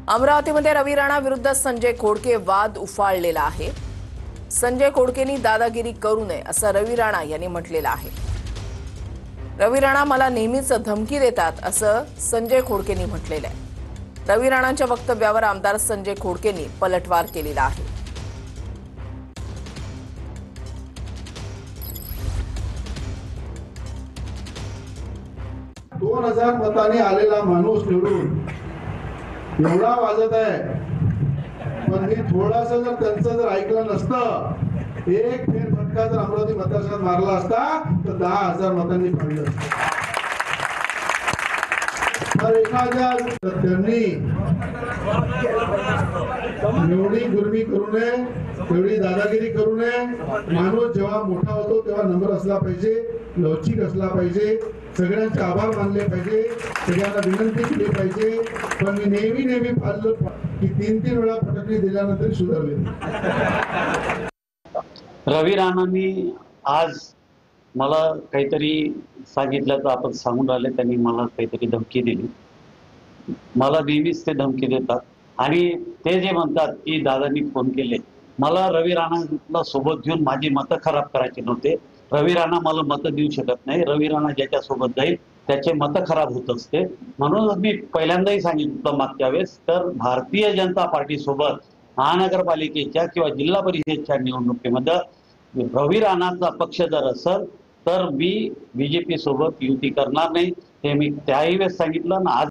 अमरावतीमध्ये रवी राणा विरुद्ध संजय खोडके वाद उफाळलेला आहे। संजय खोडकेंनी दादागिरी करू नये असं रवी राणा यांनी म्हटलेलं आहे। रवी राणा मला नेहमीच धमकी देतात असं संजय खोडकेंनी म्हटलेलं आहे। रवी राणांच्या वक्तव्यावर आमदार संजय खोडकेंनी पलटवार केलेला आहे। 2000 मतांनी आलेला माणूस निवडून एवढा वाजत आहे, पण मी थोडासा जर त्यांचं जर ऐकलं नसतं, एक फेरफटका जर अमरावती मतदारसंघात मारला असता तर 10,000 मतांनी पडलं असतं। तर एखाद्या त्यांनी एवढी गुरमी करू नये, एवढी दादागिरी करू नये। माणूस जेव्हा मोठा होतो तेव्हा नम्र असला पाहिजे, लवचिक असला पाहिजे, सगळ्यांचे आभार मानले पाहिजे, सगळ्यांना विनंती केली पाहिजे। पण मी नेहमी पाहिलं की 3-3 वेळा फटकली दिल्यानंतर सुधारले। रवी राणांनी आज मला काहीतरी सांगितलं तर आपण सांगून राहिले, त्यांनी मला काहीतरी धमकी दिली। मला नेहमीच ते धमकी देतात आणि ते जे म्हणतात की दादांनी फोन केले, मला रवी राणांना सोबत घेऊन माझी मतं खराब करायची नव्हते। रवी राणा मला मतं देऊ शकत नाही। रवी राणा ज्याच्या सोबत जाईल त्याचे मतं खराब होत असते। म्हणून मी पहिल्यांदाही सांगितलं मागच्या वेळेस, तर भारतीय जनता पार्टी सोबत महानगरपालिकेच्या किंवा जिल्हा परिषदेच्या निवडणुकीमध्ये रवी राणाचा पक्ष जर असेल तर मी बीजेपी सोबत युती करणार नाही। हे मी त्याही वेळेस सांगितलं ना, आज